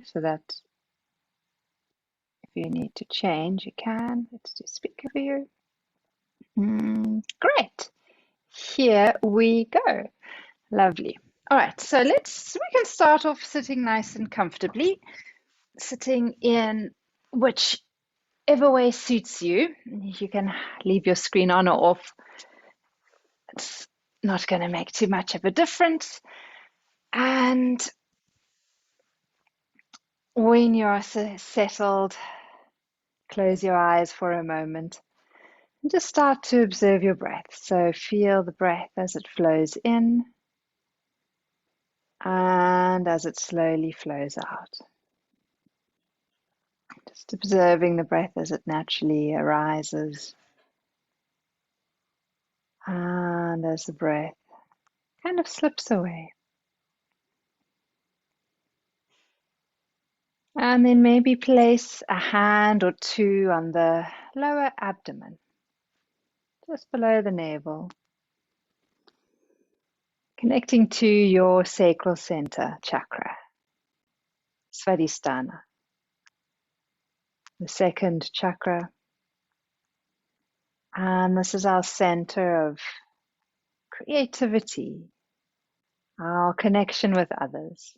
so that if you need to change, you can. Let's do speaker view. Great. Here we go. Lovely. All right, so we can start off sitting nice and comfortably, sitting in whichever way suits you. You can leave your screen on or off. It's not going to make too much of a difference. And when you're settled, close your eyes for a moment and just start to observe your breath. So feel the breath as it flows in and as it slowly flows out. Just observing the breath as it naturally arises and as the breath kind of slips away. And then maybe place a hand or two on the lower abdomen, just below the navel, connecting to your sacral center chakra, Svadhisthana, the second chakra. And this is our center of creativity, our connection with others.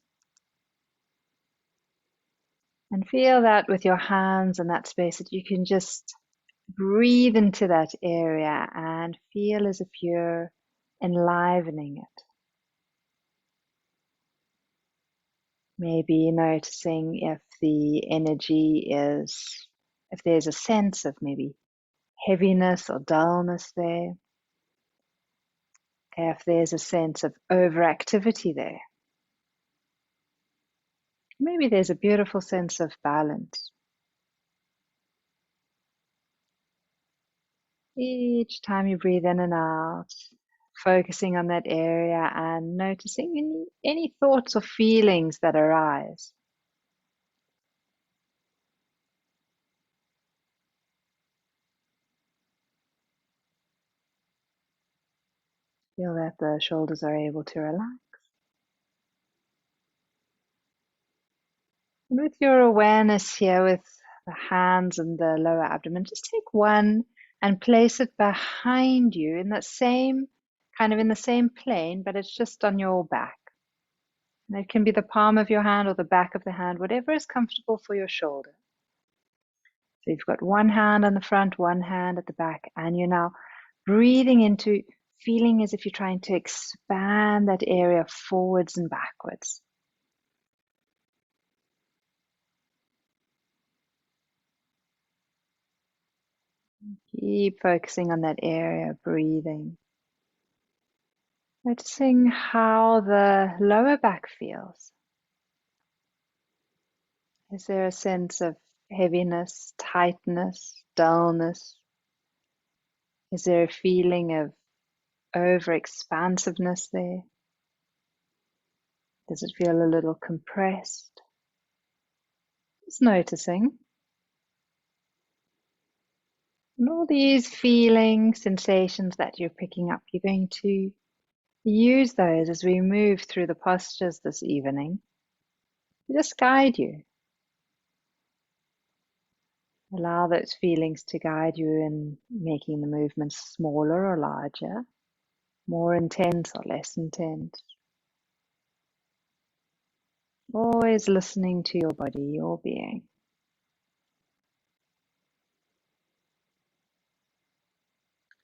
And feel that with your hands in that space, that you can just breathe into that area and feel as if you're enlivening it. Maybe noticing if the energy if there's a sense of maybe heaviness or dullness there. If there's a sense of overactivity there. Maybe there's a beautiful sense of balance. Each time you breathe in and out, focusing on that area and noticing any thoughts or feelings that arise. Feel that the shoulders are able to relax. And with your awareness here with the hands and the lower abdomen, just take one and place it behind you in that same, kind of in the same plane, but it's just on your back. And it can be the palm of your hand or the back of the hand, whatever is comfortable for your shoulder. So you've got one hand on the front, one hand at the back, and you're now breathing into feeling as if you're trying to expand that area forwards and backwards. Keep focusing on that area, breathing. Noticing how the lower back feels. Is there a sense of heaviness, tightness, dullness? Is there a feeling of over-expansiveness there? Does it feel a little compressed? Just noticing. And all these feelings, sensations that you're picking up, you're going to use those as we move through the postures this evening. Just guide you. Allow those feelings to guide you in making the movements smaller or larger, more intense or less intense. Always listening to your body, your being.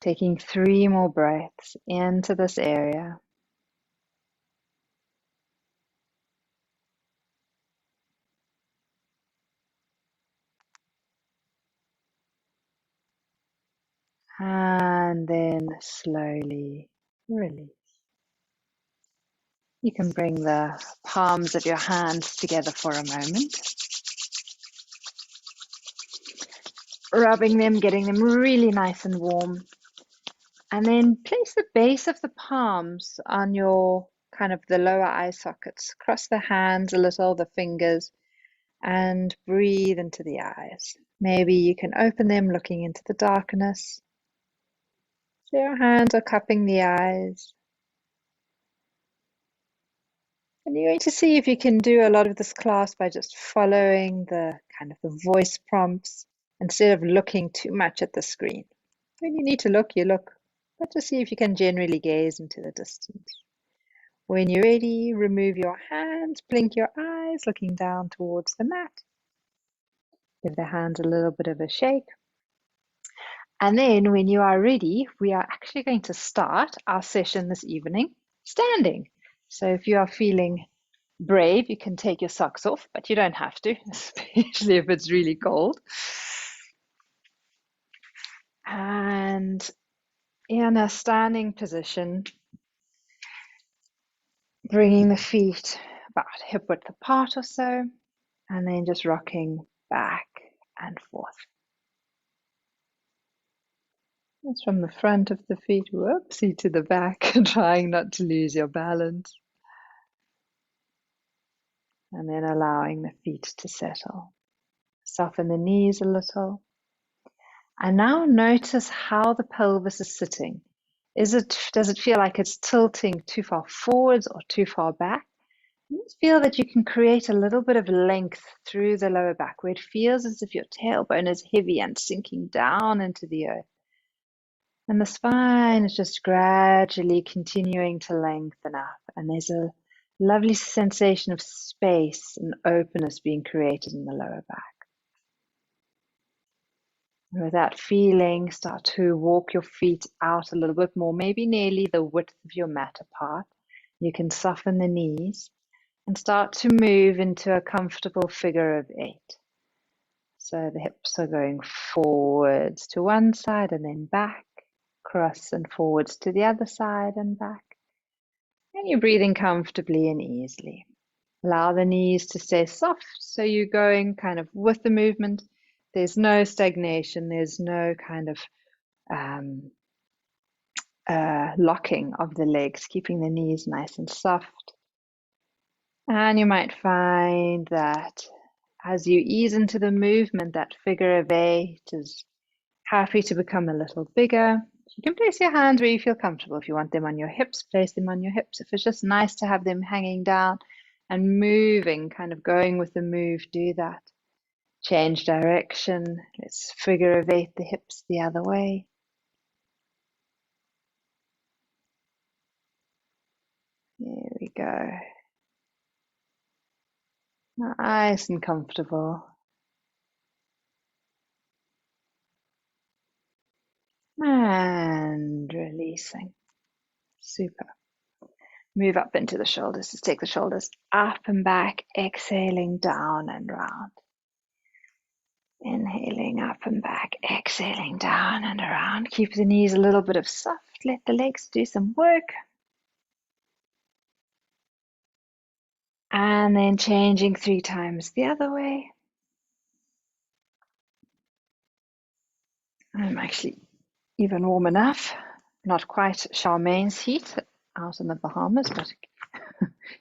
Taking 3 more breaths into this area. And then slowly release. You can bring the palms of your hands together for a moment. Rubbing them, getting them really nice and warm. And then place the base of the palms on your kind of the lower eye sockets. Cross the hands a little, the fingers, and breathe into the eyes. Maybe you can open them looking into the darkness. So your hands are cupping the eyes. And you're going to see if you can do a lot of this class by just following the kind of the voice prompts instead of looking too much at the screen. When you need to look, you look, but just see if you can generally gaze into the distance. When you're ready, remove your hands, blink your eyes, looking down towards the mat. Give the hands a little bit of a shake. And then when you are ready, we are actually going to start our session this evening standing. So if you are feeling brave, you can take your socks off, but you don't have to, especially if it's really cold. And in a standing position, bringing the feet about hip width apart or so, and then just rocking back and forth. That's from the front of the feet, whoopsie, to the back, trying not to lose your balance. And then allowing the feet to settle. Soften the knees a little. And now notice how the pelvis is sitting. Does it feel like it's tilting too far forwards or too far back? Just feel that you can create a little bit of length through the lower back where it feels as if your tailbone is heavy and sinking down into the earth. And the spine is just gradually continuing to lengthen up. And there's a lovely sensation of space and openness being created in the lower back. And with that feeling, start to walk your feet out a little bit more, maybe nearly the width of your mat apart. You can soften the knees and start to move into a comfortable figure of 8. So the hips are going forwards to one side and then back, cross and forwards to the other side and back. And you're breathing comfortably and easily. Allow the knees to stay soft, so you're going kind of with the movement. There's no stagnation, there's no kind of locking of the legs, keeping the knees nice and soft. And you might find that as you ease into the movement, that figure of 8 is happy to become a little bigger. You can place your hands where you feel comfortable. If you want them on your hips, place them on your hips. If it's just nice to have them hanging down and moving, kind of going with the move, do that. Change direction. Let's figure of 8 the hips the other way. There we go. Nice and comfortable. And releasing. Super. Move up into the shoulders. Just take the shoulders up and back, exhaling down and round. Inhaling up and back, exhaling down and around. Keep the knees a little bit of soft. Let the legs do some work. And then changing 3 times the other way. I'm actually even warm enough. Not quite Charmaine's heat out in the Bahamas, but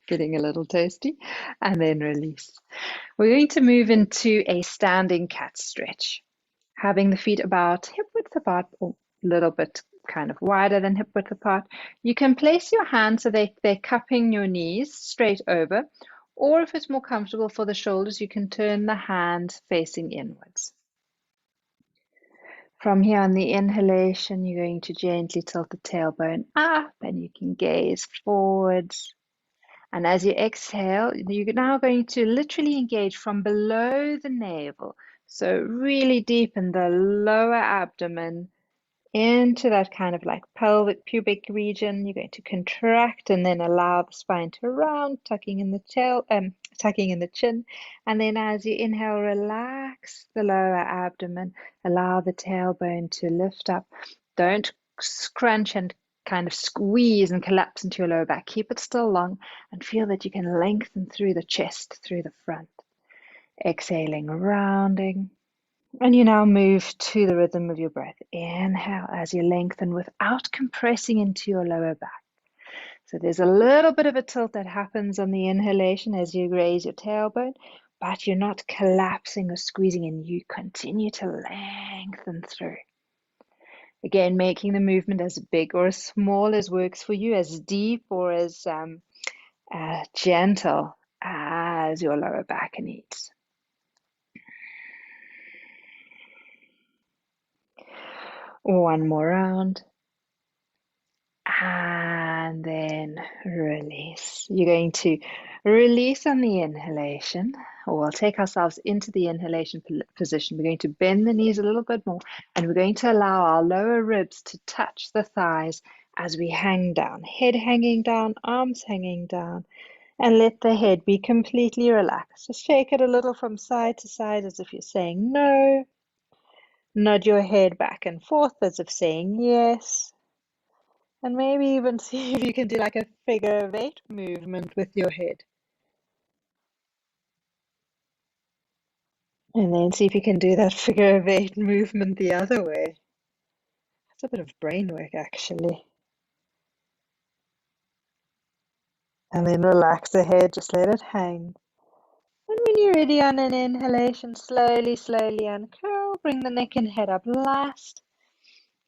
getting a little toasty. And then release. We're going to move into a standing cat stretch. Having the feet about hip width apart, or a little bit kind of wider than hip width apart. You can place your hands so they're cupping your knees straight over, or if it's more comfortable for the shoulders, you can turn the hands facing inwards. From here on the inhalation, you're going to gently tilt the tailbone up and you can gaze forwards. And as you exhale, you're now going to literally engage from below the navel. So really deep in the lower abdomen, into that kind of like pelvic pubic region. You're going to contract and then allow the spine to round, tucking in the chin. And then as you inhale, relax the lower abdomen, allow the tailbone to lift up. Don't scrunch and kind of squeeze and collapse into your lower back. Keep it still long and feel that you can lengthen through the chest, through the front. Exhaling, rounding. And you now move to the rhythm of your breath. Inhale as you lengthen without compressing into your lower back. So there's a little bit of a tilt that happens on the inhalation as you raise your tailbone, but you're not collapsing or squeezing in. You continue to lengthen through. Again, making the movement as big or as small as works for you, as deep or as as gentle as your lower back needs. One more round. And then release. You're going to release on the inhalation, or we'll take ourselves into the inhalation position. We're going to bend the knees a little bit more, and we're going to allow our lower ribs to touch the thighs as we hang down. Head hanging down, arms hanging down, and let the head be completely relaxed. Just shake it a little from side to side as if you're saying no. Nod your head back and forth as if saying yes. And maybe even see if you can do like a figure of eight movement with your head. And then see if you can do that figure of eight movement the other way. It's a bit of brain work, actually. And then relax the head, just let it hang. And when you're ready on an inhalation, slowly, slowly uncurl, bring the neck and head up last.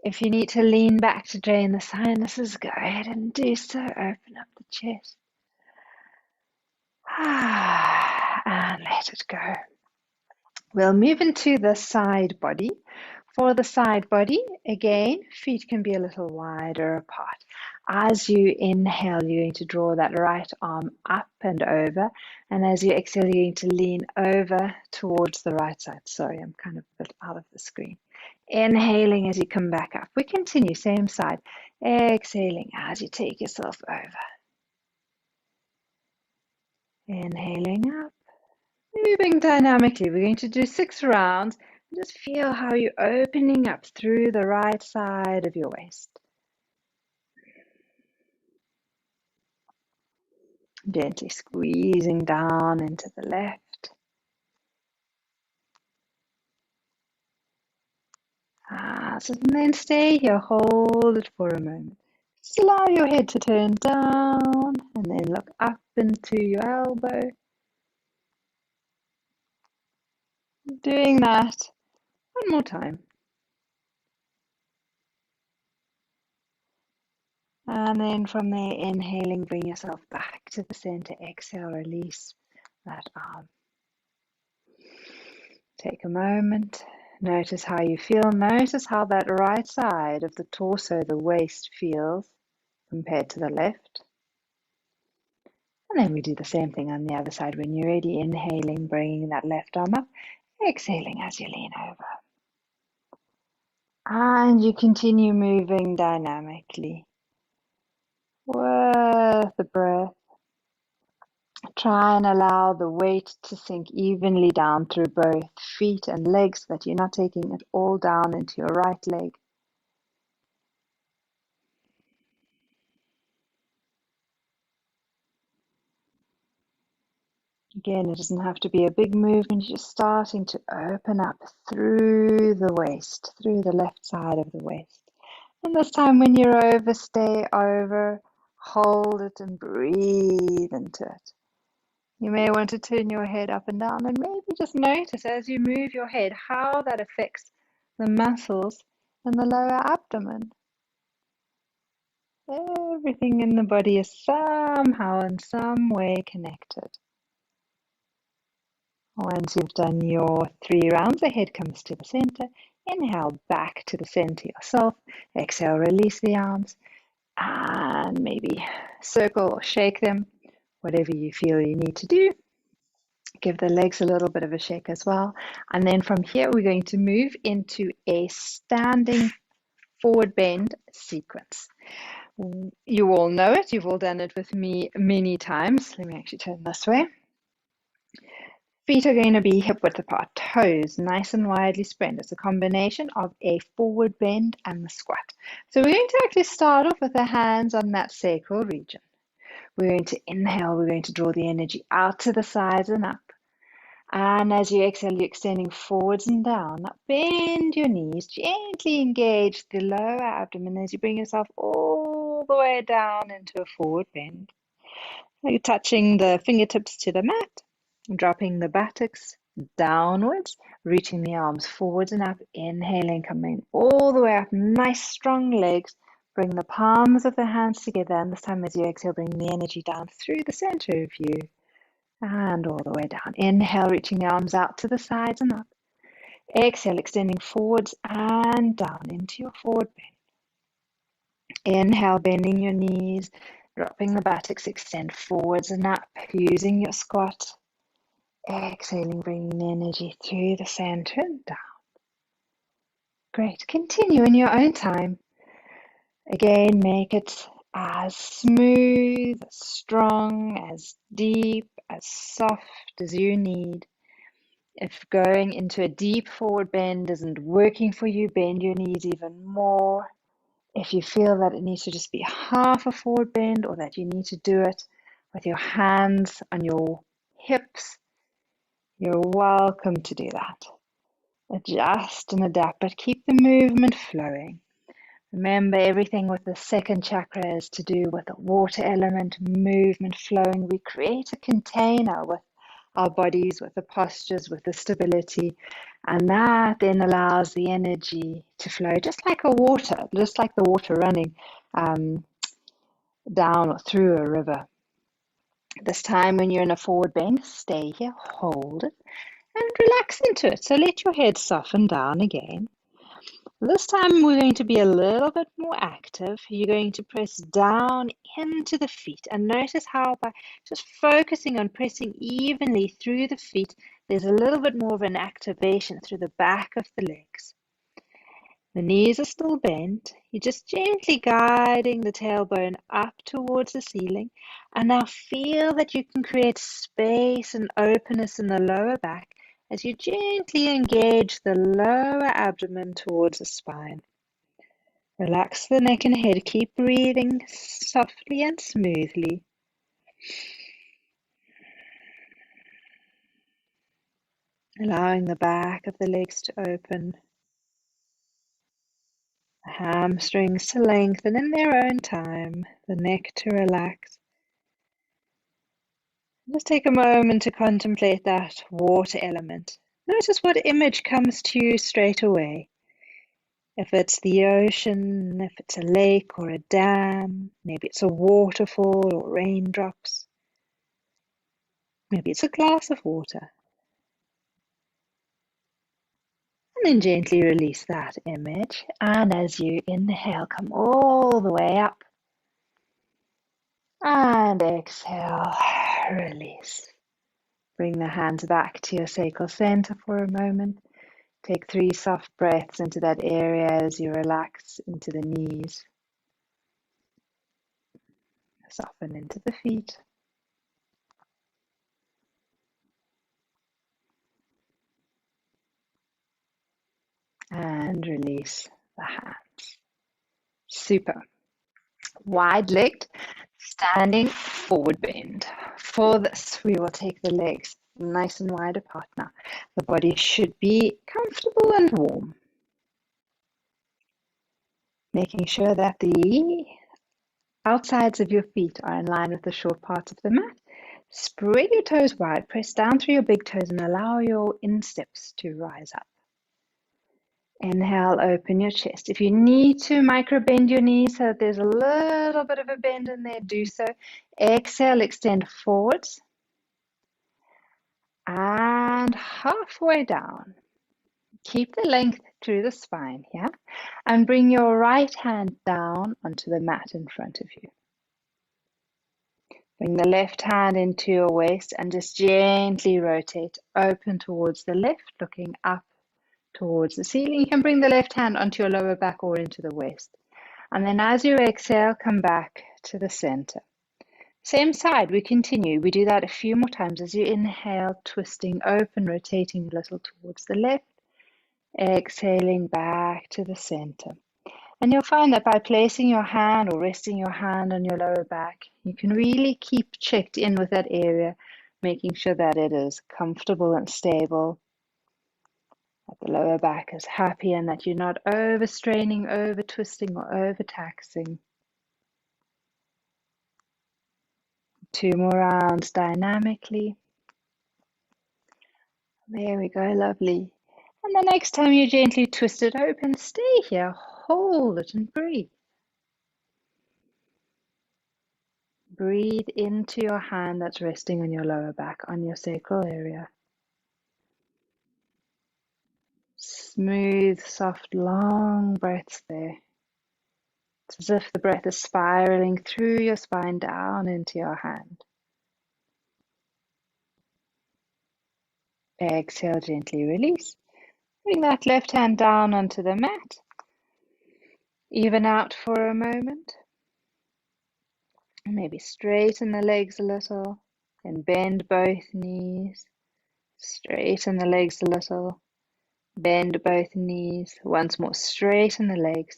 If you need to lean back to drain the sinuses, go ahead and do so. Open up the chest. And let it go. We'll move into the side body. For the side body, again, feet can be a little wider apart. As you inhale, you're going to draw that right arm up and over. And as you exhale, you're going to lean over towards the right side. Sorry, I'm kind of a bit out of the screen. Inhaling as you come back up. We continue, same side. Exhaling as you take yourself over. Inhaling up. Moving dynamically, we're going to do 6 rounds. Just feel how you're opening up through the right side of your waist. Gently squeezing down into the left. So then stay here, hold it for a moment. Just allow your head to turn down and then look up into your elbow. Doing that one more time. And then from there, inhaling, bring yourself back to the center. Exhale, release that arm. Take a moment. Notice how you feel. Notice how that right side of the torso, the waist, feels compared to the left. And then we do the same thing on the other side. When you're ready, inhaling, bringing that left arm up. Exhaling as you lean over. And you continue moving dynamically with the breath. Try and allow the weight to sink evenly down through both feet and legs, so that you're not taking it all down into your right leg. Again, it doesn't have to be a big movement. You're just starting to open up through the waist, through the left side of the waist. And this time when you're over, stay over, hold it and breathe into it. You may want to turn your head up and down and maybe just notice as you move your head how that affects the muscles in the lower abdomen. Everything in the body is somehow in some way connected. Once you've done your 3 rounds, the head comes to the center. Inhale back to the center yourself. Exhale, release the arms and maybe circle or shake them, whatever you feel you need to do. Give the legs a little bit of a shake as well. And then from here, we're going to move into a standing forward bend sequence. You all know it. You've all done it with me many times. Let me actually turn this way. Feet are going to be hip width apart, toes nice and widely spread. It's a combination of a forward bend and the squat. So we're going to actually start off with the hands on that sacral region. We're going to inhale, we're going to draw the energy out to the sides and up. And as you exhale, you're extending forwards and down. Now bend your knees, gently engage the lower abdomen as you bring yourself all the way down into a forward bend. You're touching the fingertips to the mat, dropping the buttocks downwards, reaching the arms forwards and up, inhaling, coming all the way up, nice strong legs, Bring the palms of the hands together, and this time as you exhale, bring the energy down through the center of you and all the way down. Inhale, reaching the arms out to the sides and up. Exhale, extending forwards and down into your forward bend. Inhale, bending your knees, dropping the buttocks, extend forwards and up, using your squat. Exhaling, bringing the energy through the center and down. Great. Continue in your own time. Again, make it as smooth, as strong, as deep, as soft as you need. If going into a deep forward bend isn't working for you, bend your knees even more. If you feel that it needs to just be half a forward bend or that you need to do it with your hands on your hips, you're welcome to do that. Adjust and adapt, but keep the movement flowing. Remember, everything with the second chakra is to do with the water element, movement flowing. We create a container with our bodies, with the postures, with the stability, and that then allows the energy to flow, just like the water running down or through a river. This time when you're in a forward bend, stay here, hold it, and relax into it. So let your head soften down again. This time we're going to be a little bit more active. You're going to press down into the feet, and notice how by just focusing on pressing evenly through the feet, there's a little bit more of an activation through the back of the legs. The knees are still bent. You're just gently guiding the tailbone up towards the ceiling, and now feel that you can create space and openness in the lower back as you gently engage the lower abdomen towards the spine. Relax the neck and head. Keep breathing softly and smoothly. Allowing the back of the legs to open, the hamstrings to lengthen in their own time, the neck to relax. Just take a moment to contemplate that water element. Notice what image comes to you straight away. If it's the ocean, if it's a lake or a dam, maybe it's a waterfall or raindrops. Maybe it's a glass of water. And then gently release that image. And as you inhale, come all the way up. And exhale, release. Bring the hands back to your sacral center for a moment. Take 3 soft breaths into that area as you relax into the knees. Soften into the feet. And release the hands. Super. Wide-legged, standing forward bend. For this, we will take the legs nice and wide apart now. The body should be comfortable and warm. Making sure that the outsides of your feet are in line with the short parts of the mat. Spread your toes wide, press down through your big toes and allow your insteps to rise up. Inhale, open your chest. If you need to micro bend your knees so that there's a little bit of a bend in there, do so. Exhale, extend forwards. And halfway down. Keep the length through the spine here. And bring your right hand down onto the mat in front of you. Bring the left hand into your waist and just gently rotate, open towards the left, looking up towards the ceiling. You can bring the left hand onto your lower back or into the waist. And then as you exhale, come back to the center. Same side, we continue. We do that a few more times as you inhale, twisting open, rotating a little towards the left. Exhaling back to the center. And you'll find that by placing your hand or resting your hand on your lower back, you can really keep checked in with that area, making sure that it is comfortable and stable, that the lower back is happy and that you're not overstraining, over twisting or over taxing. 2 more rounds dynamically. There we go, lovely. And the next time you gently twist it open, stay here, hold it and breathe. Breathe into your hand that's resting on your lower back, on your sacral area. Smooth, soft, long breaths there. It's as if the breath is spiraling through your spine down into your hand. Exhale, gently release. Bring that left hand down onto the mat. Even out for a moment. Maybe straighten the legs a little and bend both knees. Straighten the legs a little. Bend both knees. Once more, straighten the legs.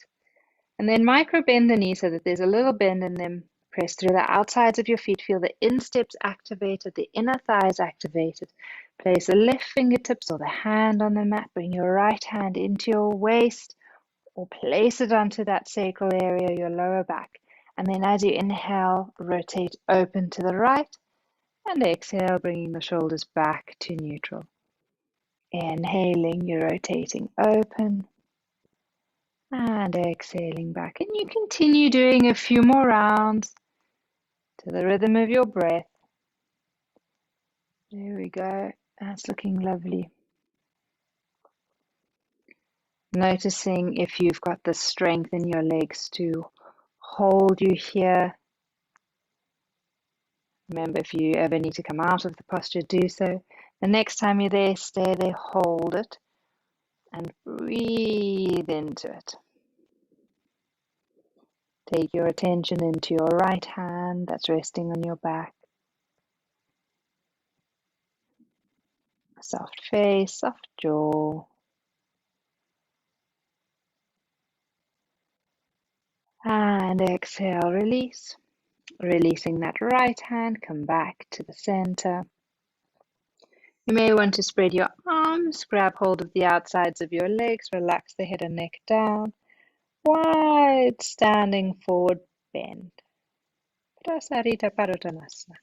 And then micro bend the knees so that there's a little bend in them. Press through the outsides of your feet. Feel the insteps activated, the inner thighs activated. Place the left fingertips or the hand on the mat. Bring your right hand into your waist or place it onto that sacral area, your lower back. And then as you inhale, rotate open to the right. And exhale, bringing the shoulders back to neutral. Inhaling, you're rotating open. And exhaling back. And you continue doing a few more rounds to the rhythm of your breath. There we go. That's looking lovely. Noticing if you've got the strength in your legs to hold you here. Remember, if you ever need to come out of the posture, do so. The next time you're there, stay there, hold it, and breathe into it. Take your attention into your right hand that's resting on your back. Soft face, soft jaw. And exhale, release. Releasing that right hand, come back to the center. You may want to spread your arms, grab hold of the outsides of your legs, relax the head and neck down. Wide standing forward bend. Prasarita Padottanasana.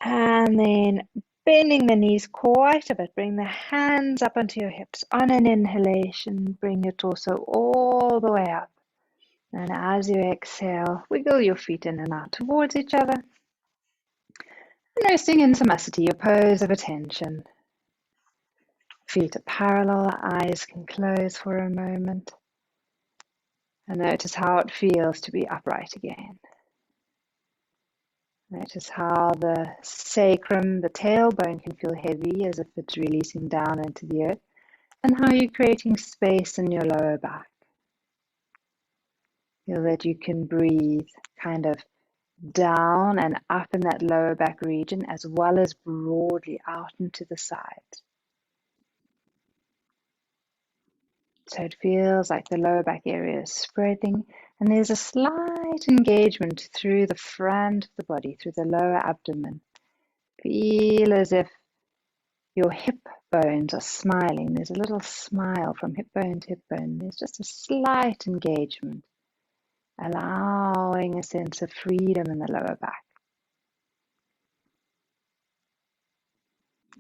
And then bending the knees quite a bit. Bring the hands up onto your hips. On an inhalation, bring your torso all the way up. And as you exhale, wiggle your feet in and out towards each other. Resting in Namaste, your pose of attention. Feet are parallel, eyes can close for a moment. And notice how it feels to be upright again. Notice how the sacrum, the tailbone, can feel heavy as if it's releasing down into the earth, and how you're creating space in your lower back. Feel that you can breathe kind of down and up in that lower back region, as well as broadly out into the sides. So it feels like the lower back area is spreading, and there's a slight engagement through the front of the body, through the lower abdomen. Feel as if your hip bones are smiling. There's a little smile from hip bone to hip bone. There's just a slight engagement, allowing a sense of freedom in the lower back.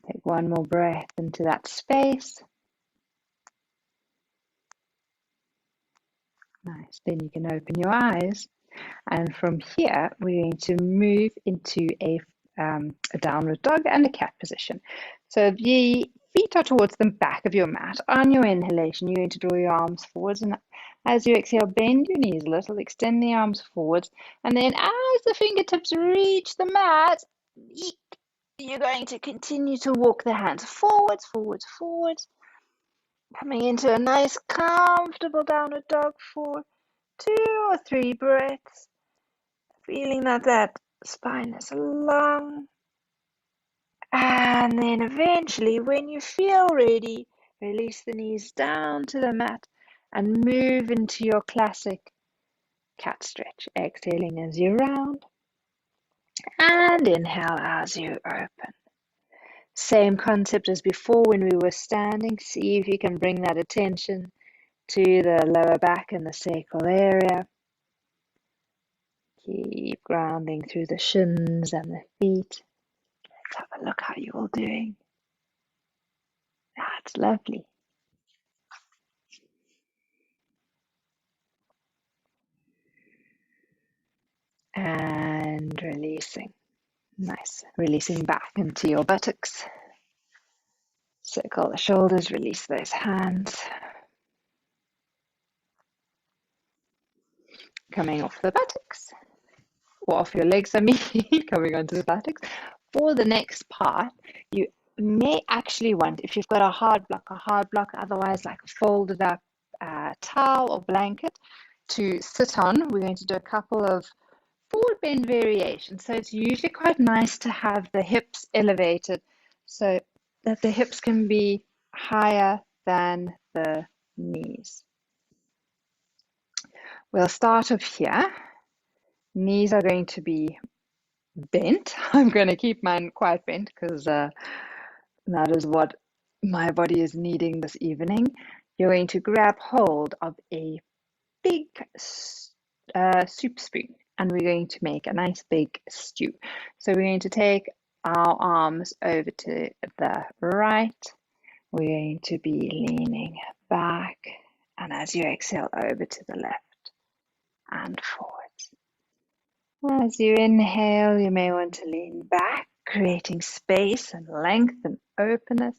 Take one more breath into that space. Nice. Then you can open your eyes. And from here, we're going to move into a downward dog and a cat position. So the feet are towards the back of your mat. On your inhalation, you're going to draw your arms forwards. And as you exhale, bend your knees a little, extend the arms forwards. And then as the fingertips reach the mat, you're going to continue to walk the hands forwards, forwards, forwards. Coming into a nice, comfortable downward dog for 2 or 3 breaths. Feeling that spine is long. And then eventually, when you feel ready, release the knees down to the mat and move into your classic cat stretch. Exhaling as you round and inhale as you open. Same concept as before when we were standing. See if you can bring that attention to the lower back and the sacral area. Keep grounding through the shins and the feet. Let's have a look how you're all doing. That's lovely. And releasing. Nice. Releasing back into your buttocks. Circle the shoulders, release those hands. Coming off the buttocks, or off your legs, I mean, coming onto the buttocks. For the next part, you may actually want, if you've got a hard block, otherwise like a folded up towel or blanket to sit on. We're going to do a couple of forward bend variations. So it's usually quite nice to have the hips elevated so that the hips can be higher than the knees. We'll start off here. Knees are going to be bent. I'm going to keep mine quite bent because that is what my body is needing this evening. You're going to grab hold of a big soup spoon and we're going to make a nice big stew. So we're going to take our arms over to the right. We're going to be leaning back, and as you exhale, over to the left and forwards. As you inhale, you may want to lean back, creating space and length and openness.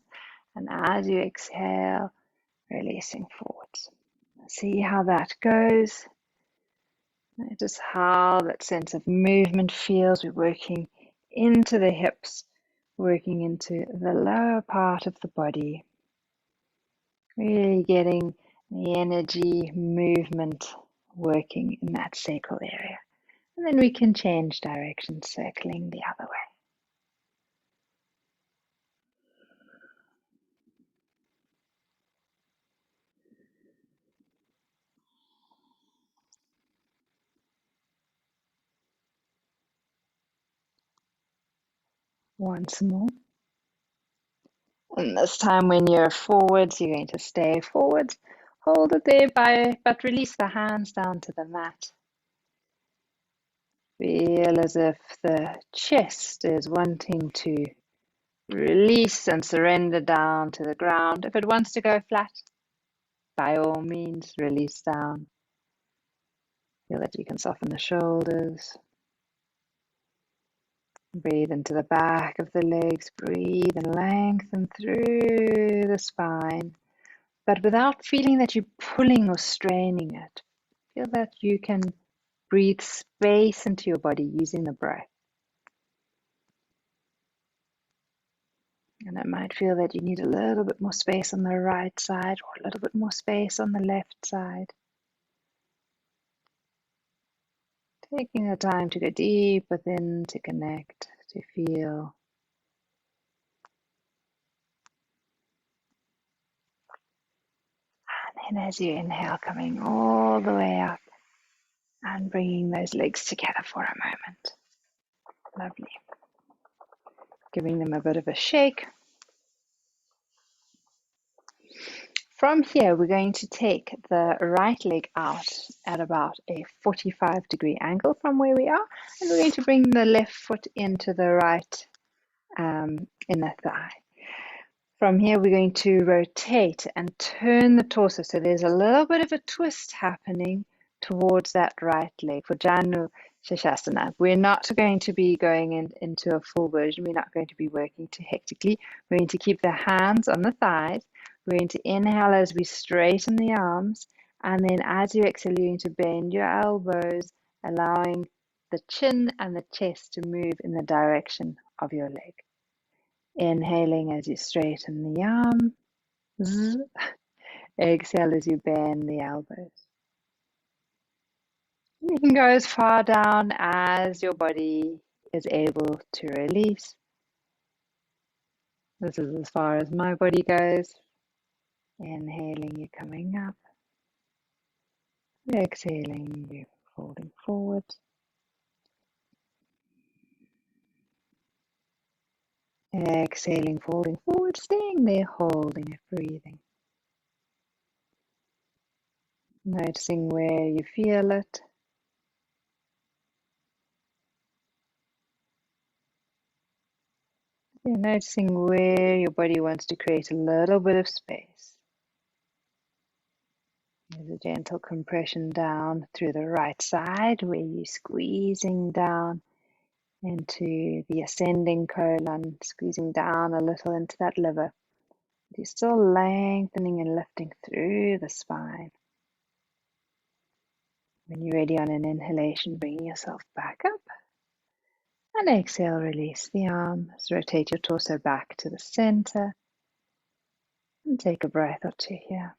And as you exhale, releasing forwards. See how that goes. Notice how that sense of movement feels. We're working into the hips, working into the lower part of the body. Really getting the energy, movement working in that sacral area. And then we can change direction, circling the other way. Once more. And this time when you're forwards, you're going to stay forwards. Hold it there, but release the hands down to the mat. Feel as if the chest is wanting to release and surrender down to the ground. If it wants to go flat, by all means, release down. Feel that you can soften the shoulders. Breathe into the back of the legs. Breathe and lengthen through the spine, but without feeling that you're pulling or straining it. Feel that you can breathe space into your body using the breath. And it might feel that you need a little bit more space on the right side or a little bit more space on the left side. Taking the time to go deep within, to connect, to feel. And then as you inhale, coming all the way up and bringing those legs together for a moment. Lovely. Giving them a bit of a shake. From here, we're going to take the right leg out at about a 45-degree angle from where we are, and we're going to bring the left foot into the right inner thigh. From here, we're going to rotate and turn the torso, so there's a little bit of a twist happening towards that right leg for Janu Shashasana. We're not going to be going into a full version. We're not going to be working too hectically. We're going to keep the hands on the thighs. We're going to inhale as we straighten the arms, and then as you exhale, you're going to bend your elbows, allowing the chin and the chest to move in the direction of your leg. Inhaling as you straighten the arm. Zzz. Exhale as you bend the elbows. You can go as far down as your body is able to release. This is as far as my body goes. Inhaling, you're coming up. Exhaling, you're folding forward. Exhaling, folding forward, staying there, holding it, breathing. Noticing where you feel it. You're noticing where your body wants to create a little bit of space. There's a gentle compression down through the right side where you're squeezing down into the ascending colon, squeezing down a little into that liver. You're still lengthening and lifting through the spine. When you're ready on an inhalation, bring yourself back up. And exhale, release the arms. Rotate your torso back to the center. And take a breath or two here.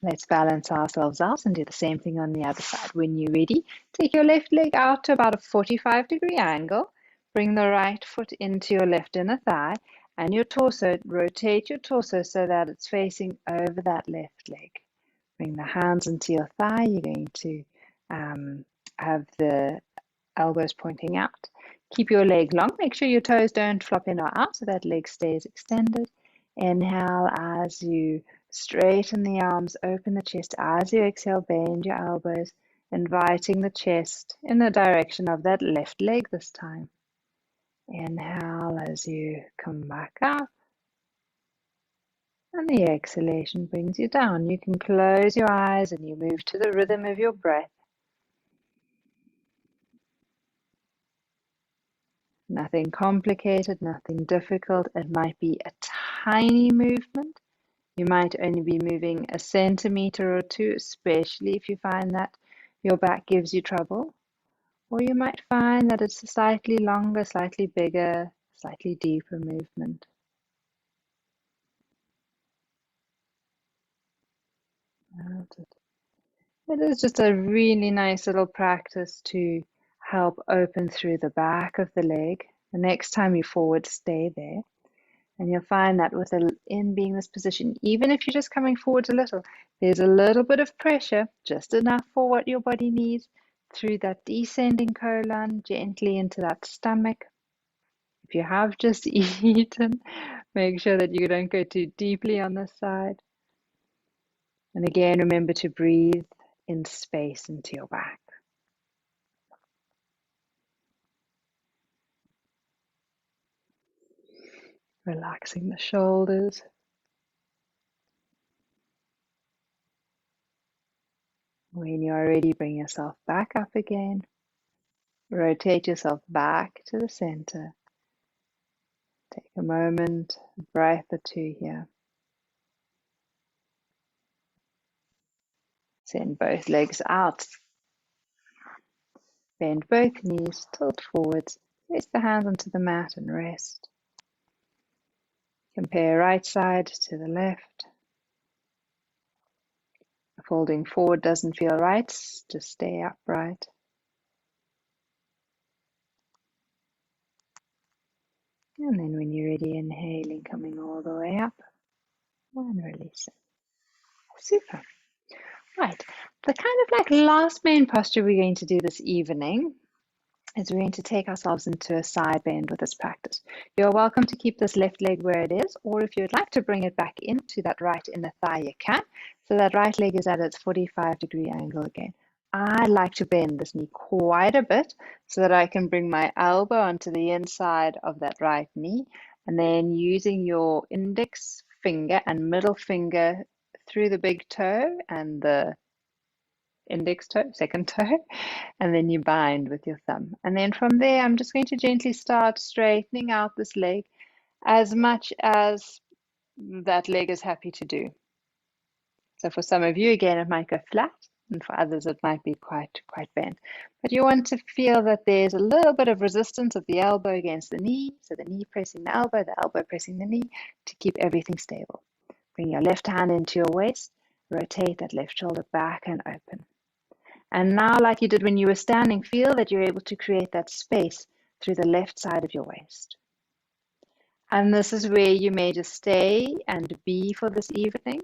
Let's balance ourselves out and do the same thing on the other side. When you're ready, take your left leg out to about a 45-degree angle. Bring the right foot into your left inner thigh and your torso. Rotate your torso so that it's facing over that left leg. Bring the hands into your thigh. You're going to have the elbows pointing out. Keep your leg long. Make sure your toes don't flop in or out so that leg stays extended. Inhale as you straighten the arms, open the chest. As you exhale, bend your elbows, inviting the chest in the direction of that left leg this time. Inhale as you come back up. And the exhalation brings you down. You can close your eyes and you move to the rhythm of your breath. Nothing complicated, nothing difficult. It might be a tiny movement. You might only be moving a centimeter or two, especially if you find that your back gives you trouble. Or you might find that it's a slightly longer, slightly bigger, slightly deeper movement. It is just a really nice little practice to help open through the back of the leg. The next time you forward, stay there. And you'll find that in being this position, even if you're just coming forward a little, there's a little bit of pressure, just enough for what your body needs, through that descending colon, gently into that stomach. If you have just eaten, make sure that you don't go too deeply on this side. And again, remember to breathe in space into your back. Relaxing the shoulders. When you are ready, bring yourself back up again. Rotate yourself back to the center. Take a moment, a breath or two here. Send both legs out. Bend both knees, tilt forwards. Place the hands onto the mat and rest. Compare right side to the left. If folding forward doesn't feel right, just stay upright. And then when you're ready, inhaling, coming all the way up and releasing. Super. Right, the kind of like last main posture we're going to do this evening is we're going to take ourselves into a side bend with this practice. You're welcome to keep this left leg where it is, or if you'd like to bring it back into that right inner thigh, you can. So that right leg is at its 45-degree angle again. I like to bend this knee quite a bit so that I can bring my elbow onto the inside of that right knee, and then using your index finger and middle finger through the big toe and the index toe, second toe, and then you bind with your thumb. And then from there, I'm just going to gently start straightening out this leg as much as that leg is happy to do. So for some of you, again, it might go flat, and for others, it might be quite bent. But you want to feel that there's a little bit of resistance of the elbow against the knee, so the knee pressing the elbow pressing the knee to keep everything stable. Bring your left hand into your waist, rotate that left shoulder back and open. And now, like you did when you were standing, feel that you're able to create that space through the left side of your waist. And this is where you may just stay and be for this evening.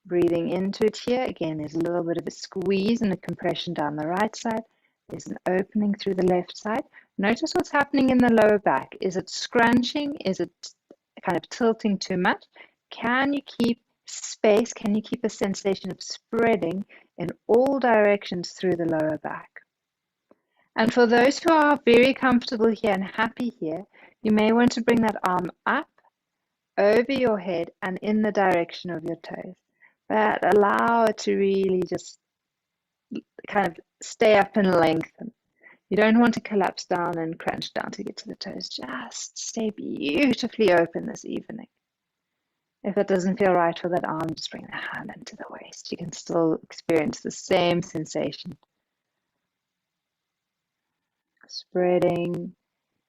Breathing into it here. Again, there's a little bit of a squeeze and a compression down the right side. There's an opening through the left side. Notice what's happening in the lower back. Is it scrunching? Is it kind of tilting too much? Can you keep space? Can you keep a sensation of spreading in all directions through the lower back? And for those who are very comfortable here and happy here, you may want to bring that arm up over your head and in the direction of your toes. But allow it to really just kind of stay up and lengthen. You don't want to collapse down and crunch down to get to the toes. Just stay beautifully open this evening. If it doesn't feel right for that arm, just bring the hand into the waist. You can still experience the same sensation. Spreading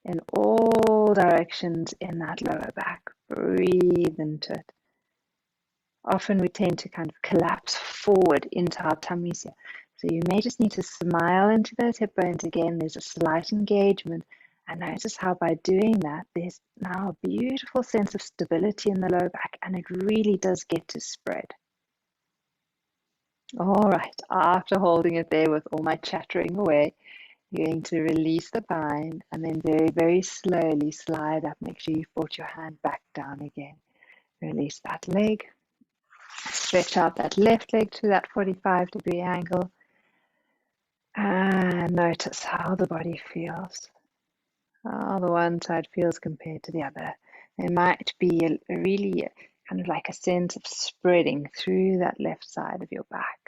in all directions in that lower back. Breathe into it. Often we tend to kind of collapse forward into our tummies here. So you may just need to smile into those hip bones again. There's a slight engagement. And notice how by doing that, there's now a beautiful sense of stability in the lower back, and it really does get to spread. All right, after holding it there with all my chattering away, you're going to release the bind and then very, very slowly slide up. Make sure you've brought your hand back down again. Release that leg. Stretch out that left leg to that 45-degree angle. And notice how the body feels. How the one side feels compared to the other. There might be a really kind of like a sense of spreading through that left side of your back.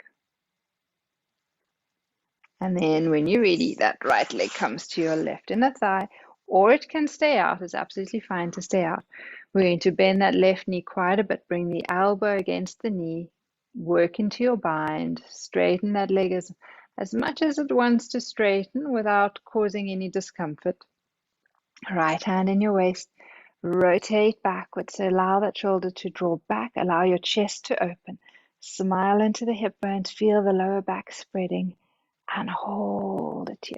And then when you're ready, that right leg comes to your left inner thigh, or it can stay out. It's absolutely fine to stay out. We're going to bend that left knee quite a bit. Bring the elbow against the knee. Work into your bind. Straighten that leg as much as it wants to straighten without causing any discomfort. Right hand in your waist. Rotate backwards. So allow that shoulder to draw back. Allow your chest to open. Smile into the hip bones. Feel the lower back spreading. And hold it here.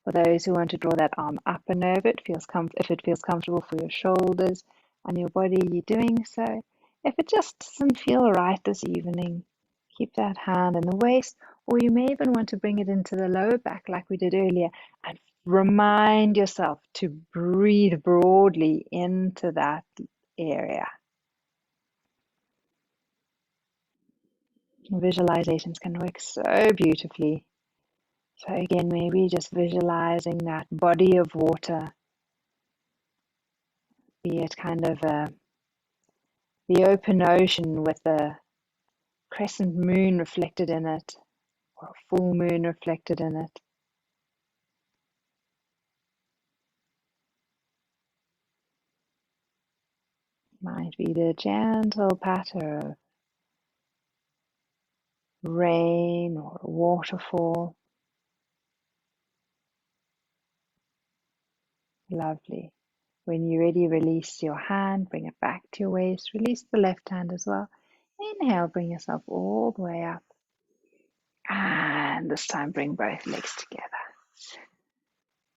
For those who want to draw that arm up and over, if it feels comfortable for your shoulders and your body, you're doing so. If it just doesn't feel right this evening, keep that hand in the waist, or you may even want to bring it into the lower back like we did earlier, and remind yourself to breathe broadly into that area. Visualizations can work so beautifully. So again, maybe just visualizing that body of water, be it kind of the open ocean with a crescent moon reflected in it, or a full moon reflected in it. Might be the gentle patter of rain or a waterfall. Lovely. When you're ready, release your hand, bring it back to your waist, release the left hand as well. Inhale, bring yourself all the way up. And this time bring both legs together.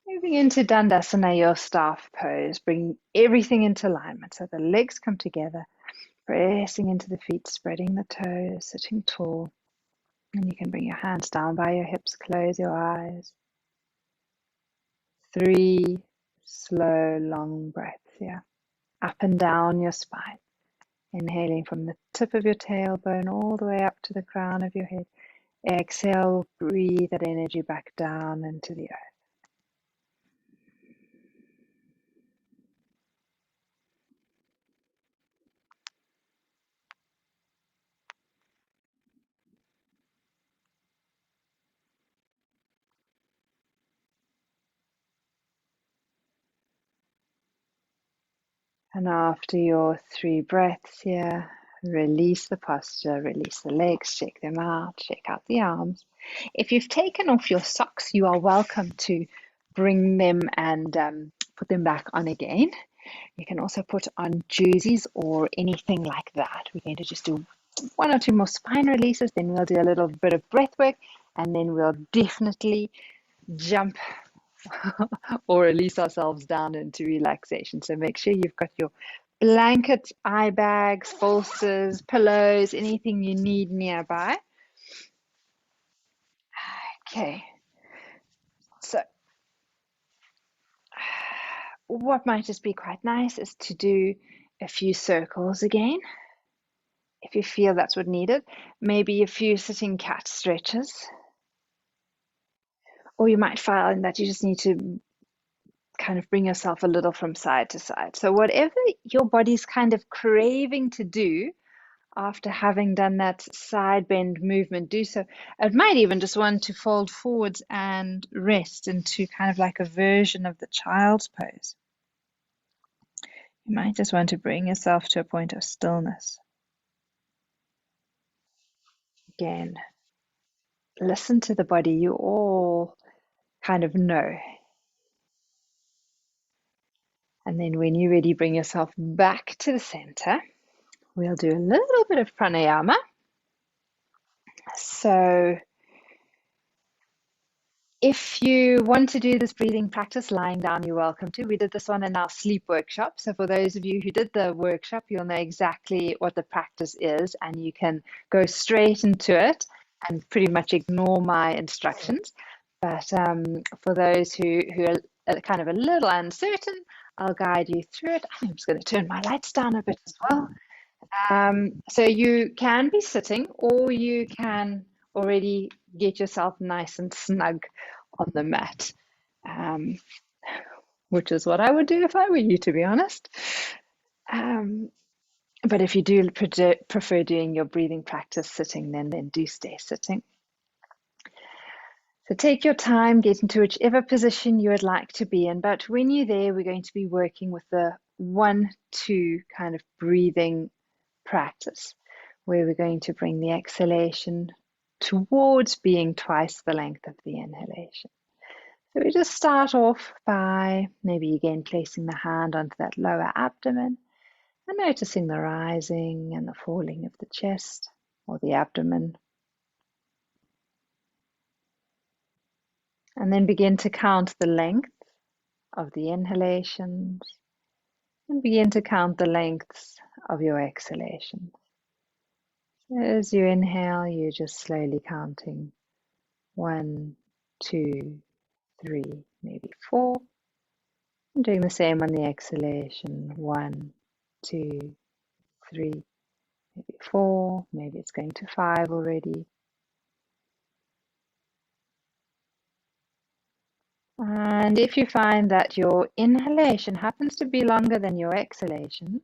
Moving into Dandasana, your staff pose, bring everything into alignment. So the legs come together, pressing into the feet, spreading the toes, sitting tall. And you can bring your hands down by your hips, close your eyes. 3 slow, long breaths here. Up and down your spine. Inhaling from the tip of your tailbone all the way up to the crown of your head. Exhale, breathe that energy back down into the earth. And after your 3 breaths here, release the posture, release the legs, shake them out, shake out the arms. If you've taken off your socks, you are welcome to bring them and put them back on again. You can also put on jerseys or anything like that. We're going to just do 1 or 2 more spine releases, then we'll do a little bit of breath work, and then we'll definitely jump or release ourselves down into relaxation. So make sure you've got your blankets, eye bags, bolsters, pillows, anything you need nearby. Okay, so what might just be quite nice is to do a few circles again. If you feel that's what needed, maybe a few sitting cat stretches. Or you might find that you just need to kind of bring yourself a little from side to side. So whatever your body's kind of craving to do after having done that side bend movement, do so. It might even just want to fold forwards and rest into kind of like a version of the child's pose. You might just want to bring yourself to a point of stillness. Again, listen to the body. You all kind of know. And then when you're ready, bring yourself back to the center. We'll do a little bit of pranayama. So if you want to do this breathing practice lying down, you're welcome to. We did this one in our sleep workshop. So for those of you who did the workshop, you'll know exactly what the practice is, and you can go straight into it and pretty much ignore my instructions. But for those who are kind of a little uncertain, I'll guide you through it. I'm just going to turn my lights down a bit as well. So you can be sitting, or you can already get yourself nice and snug on the mat, which is what I would do if I were you, to be honest. But if you do prefer doing your breathing practice sitting, then do stay sitting. So take your time, get into whichever position you would like to be in. But when you're there, we're going to be working with the 1-2 kind of breathing practice, where we're going to bring the exhalation towards being twice the length of the inhalation. So we just start off by maybe again placing the hand onto that lower abdomen and noticing the rising and the falling of the chest or the abdomen. And then begin to count the length of the inhalations and begin to count the lengths of your exhalations. As you inhale, you're just slowly counting 1, 2, 3, maybe 4. And doing the same on the exhalation. 1, 2, 3, maybe 4. Maybe it's going to 5 already. And if you find that your inhalation happens to be longer than your exhalation,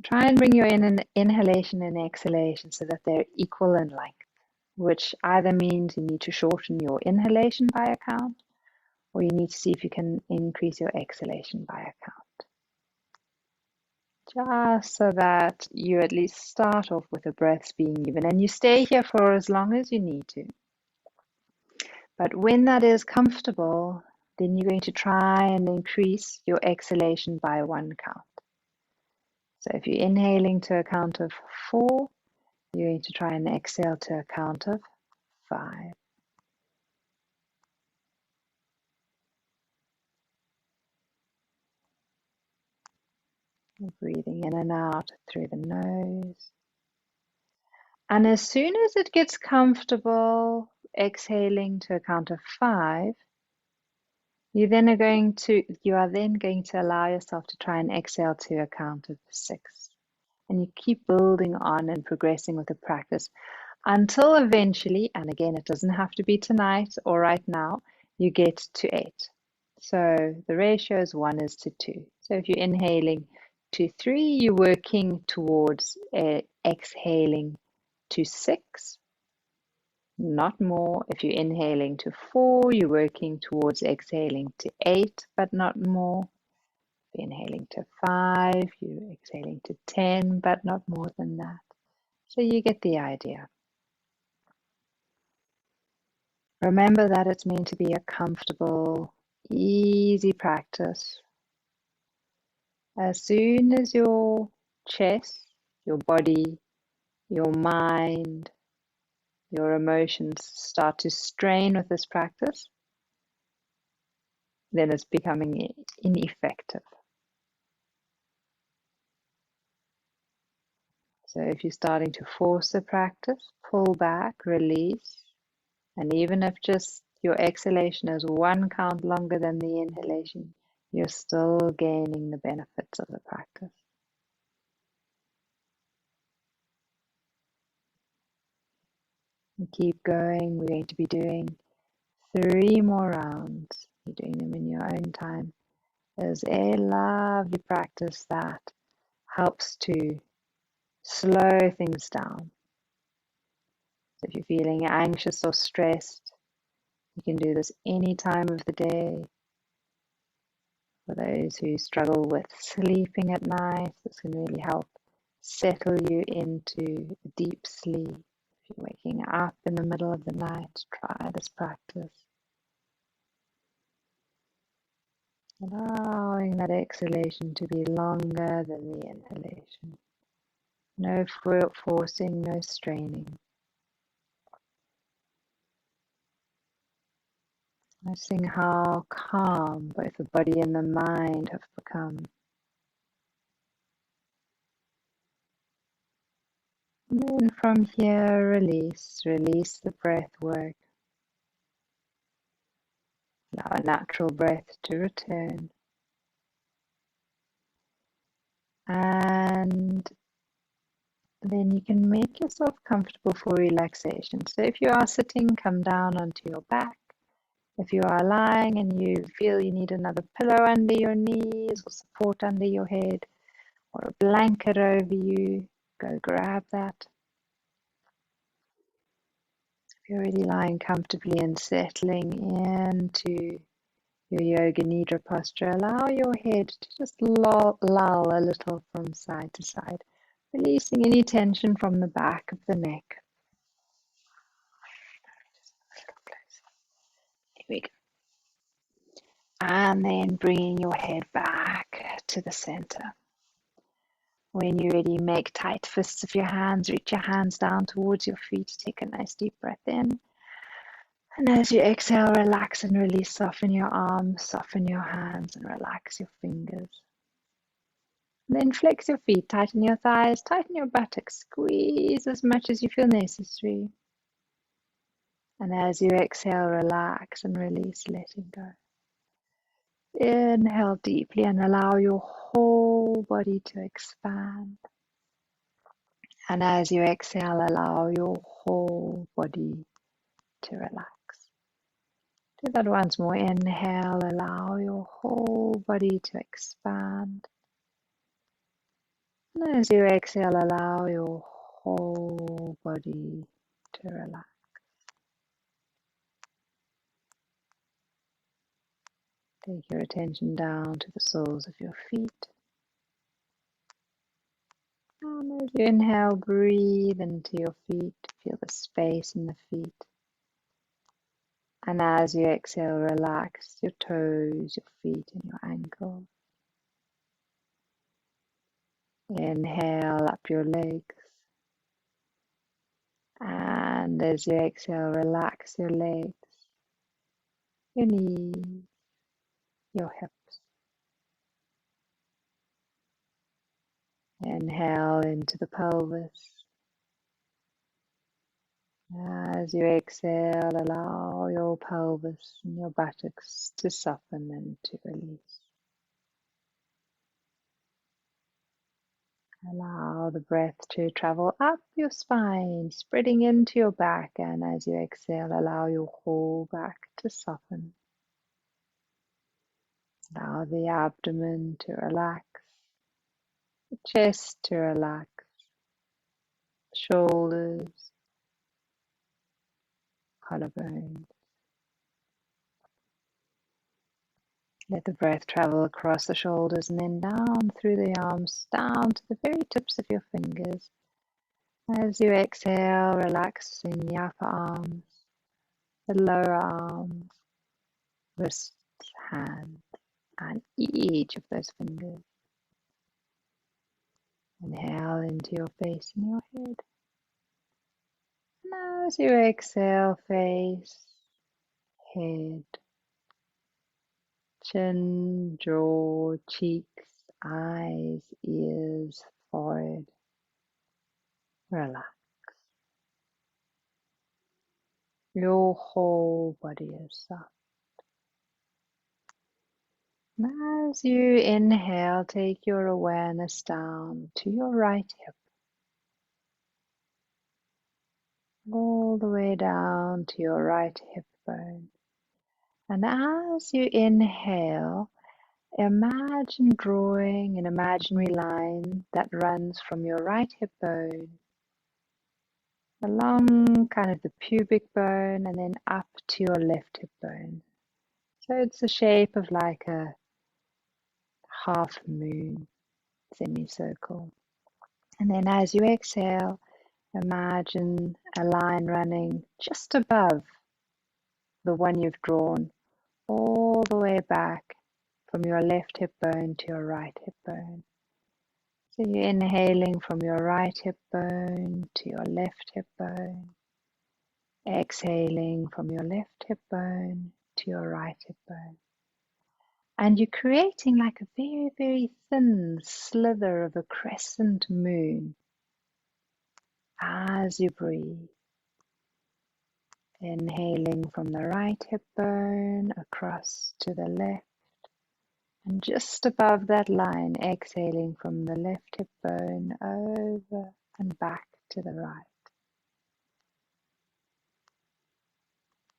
try and bring your inhalation and exhalation so that they're equal in length, which either means you need to shorten your inhalation by a count, or you need to see if you can increase your exhalation by a count. Just so that you at least start off with the breaths being even, and you stay here for as long as you need to. But when that is comfortable, then you're going to try and increase your exhalation by 1 count. So if you're inhaling to a count of 4, you're going to try and exhale to a count of 5. Breathing in and out through the nose. And as soon as it gets comfortable, exhaling to a count of 5, you are then going to allow yourself to try and exhale to a count of 6. And you keep building on and progressing with the practice until eventually, and again, it doesn't have to be tonight or right now, you get to 8. So the ratio is 1:2. So if you're inhaling to 3, you're working towards exhaling to 6. Not more. If you're inhaling to 4, you're working towards exhaling to 8, but not more. If you're inhaling to 5, you're exhaling to 10, but not more than that. So you get the idea. Remember that it's meant to be a comfortable, easy practice. As soon as your chest, your body, your mind, your emotions start to strain with this practice, then it's becoming ineffective. So if you're starting to force the practice, pull back, release, and even if just your exhalation is 1 count longer than the inhalation, you're still gaining the benefits of the practice. And keep going. We're going to be doing 3 more rounds. You're doing them in your own time. Is a lovely practice that helps to slow things down. So if you're feeling anxious or stressed, you can do this any time of the day. For those who struggle with sleeping at night, this can really help settle you into a deep sleep. If you're waking up in the middle of the night, try this practice. Allowing that exhalation to be longer than the inhalation. No forcing, no straining. Noticing how calm both the body and the mind have become. And then from here, release the breath work. Allow a natural breath to return. And then you can make yourself comfortable for relaxation. So if you are sitting, come down onto your back. If you are lying and you feel you need another pillow under your knees or support under your head or a blanket over you, go grab that. If you're already lying comfortably and settling into your yoga nidra posture, allow your head to just lull a little from side to side, releasing any tension from the back of the neck. Here we go. And then bringing your head back to the center. When you're ready, make tight fists of your hands, reach your hands down towards your feet, take a nice deep breath in. And as you exhale, relax and release, soften your arms, soften your hands, and relax your fingers. Then flex your feet, tighten your thighs, tighten your buttocks, squeeze as much as you feel necessary. And as you exhale, relax and release, letting go. Inhale deeply and allow your whole body to expand. And as you exhale, allow your whole body to relax. Do that once more. Inhale, allow your whole body to expand. And as you exhale, allow your whole body to relax. Take your attention down to the soles of your feet. And as you inhale, breathe into your feet. Feel the space in the feet. And as you exhale, relax your toes, your feet, and your ankles. Inhale up your legs. And as you exhale, relax your legs, your knees, your hips. Inhale into the pelvis. As you exhale, allow your pelvis and your buttocks to soften and to release. Allow the breath to travel up your spine, spreading into your back, and as you exhale, allow your whole back to soften. Allow the abdomen to relax, the chest to relax, shoulders, collarbone. Let the breath travel across the shoulders and then down through the arms, down to the very tips of your fingers. As you exhale, relax in the upper arms, the lower arms, wrists, hands, and each of those fingers. Inhale into your face and your head. Now as you exhale, face, head, chin, jaw, cheeks, eyes, ears, forehead. Relax. Your whole body is soft. And as you inhale, take your awareness down to your right hip, all the way down to your right hip bone. And as you inhale, imagine drawing an imaginary line that runs from your right hip bone along kind of the pubic bone and then up to your left hip bone. So it's the shape of like a half moon semicircle. And then as you exhale, imagine a line running just above the one you've drawn, all the way back from your left hip bone to your right hip bone. So you're inhaling from your right hip bone to your left hip bone, exhaling from your left hip bone to your right hip bone. And you're creating like a very, very thin slither of a crescent moon as you breathe. Inhaling from the right hip bone across to the left, and just above that line, exhaling from the left hip bone over and back to the right.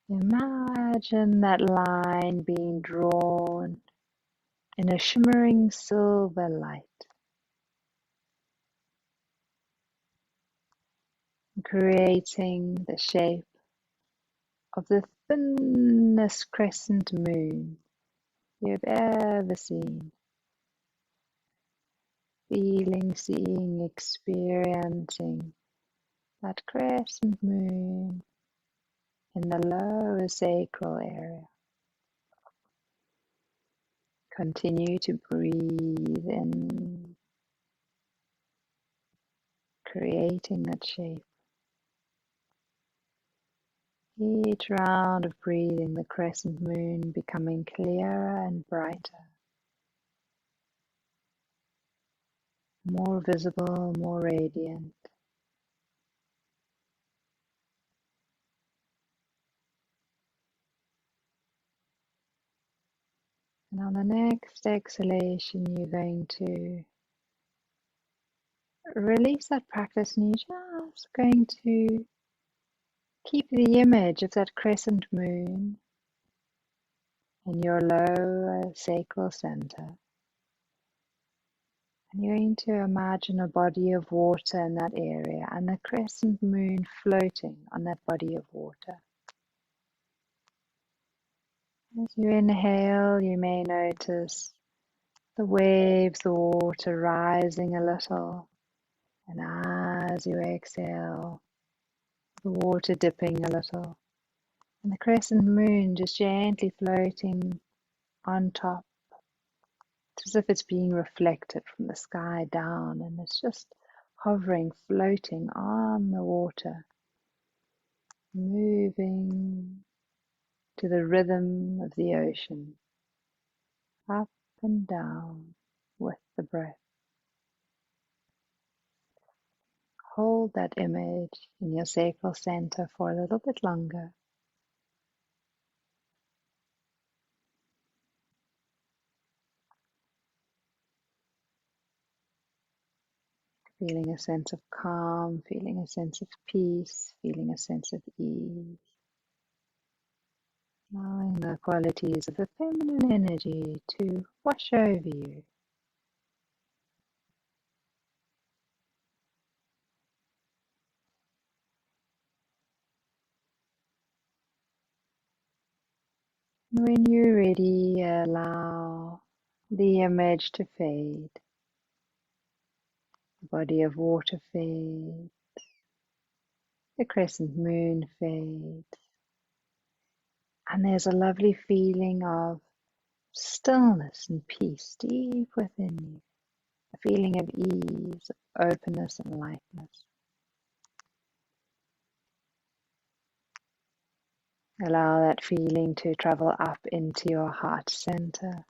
Imagine that line being drawn in a shimmering silver light, creating the shape of the thinnest crescent moon you've ever seen. Feeling, seeing, experiencing that crescent moon in the lower sacral area. Continue to breathe in, creating that shape. Each round of breathing, the crescent moon becoming clearer and brighter, more visible, more radiant. And on the next exhalation, you're going to release that practice and you're just going to keep the image of that crescent moon in your lower sacral center. And you're going to imagine a body of water in that area and the crescent moon floating on that body of water. As you inhale, you may notice the waves, the water rising a little. And as you exhale, the water dipping a little. And the crescent moon just gently floating on top. It's as if it's being reflected from the sky down, and it's just hovering, floating on the water, moving to the rhythm of the ocean, up and down with the breath. Hold that image in your sacral center for a little bit longer. Feeling a sense of calm, feeling a sense of peace, feeling a sense of ease. Allowing the qualities of the feminine energy to wash over you. When you're ready, allow the image to fade. The body of water fades. The crescent moon fades. And there's a lovely feeling of stillness and peace deep within you. A feeling of ease, openness and lightness. Allow that feeling to travel up into your heart center.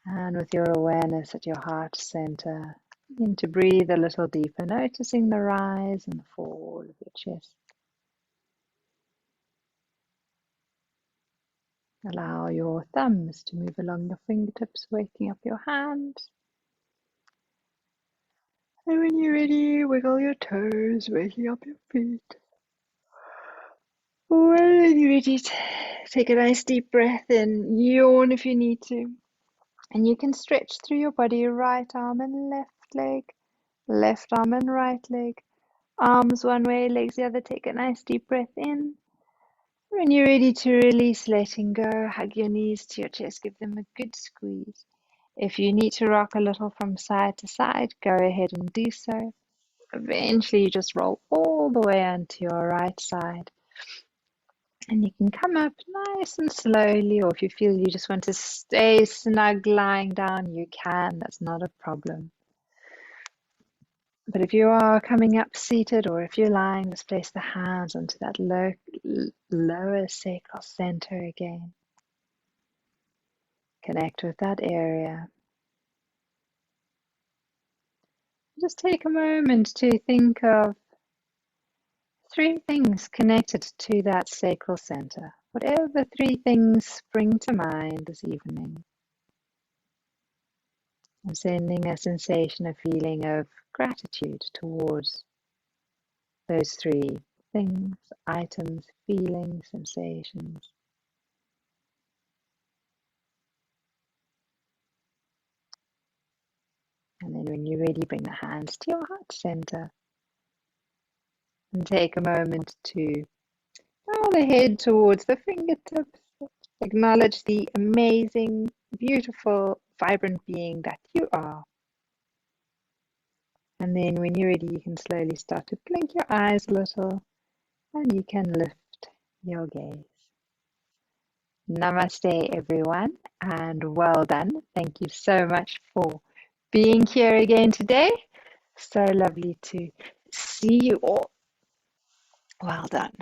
And with your awareness at your heart center, begin to breathe a little deeper, noticing the rise and the fall of your chest. Allow your thumbs to move along your fingertips, waking up your hands. And when you're ready, wiggle your toes, waking up your feet. you're ready, take a nice deep breath in, yawn if you need to. And you can stretch through your body, right arm and left arm and right leg. Arms one way, legs the other. Take a nice deep breath in. When you're ready to release, letting go, hug your knees to your chest, give them a good squeeze. If you need to rock a little from side to side, go ahead and do so. Eventually, you just roll all the way onto your right side. And you can come up nice and slowly, or if you feel you just want to stay snug lying down, you can. That's not a problem. But if you are coming up seated, or if you're lying, just place the hands onto that lower sacral center again. Connect with that area. Just take a moment to think of 3 things connected to that sacral center. Whatever 3 things spring to mind this evening. I'm sending a sensation, a feeling of gratitude towards those 3 things, items, feelings, sensations. And then when you're ready, bring the hands to your heart center and take a moment to bow the head towards the fingertips. Acknowledge the amazing, beautiful, vibrant being that you are. And then when you're ready, you can slowly start to blink your eyes a little and you can lift your gaze. Namaste, everyone, and well done. Thank you so much for being here again today. So lovely to see you all. Well done.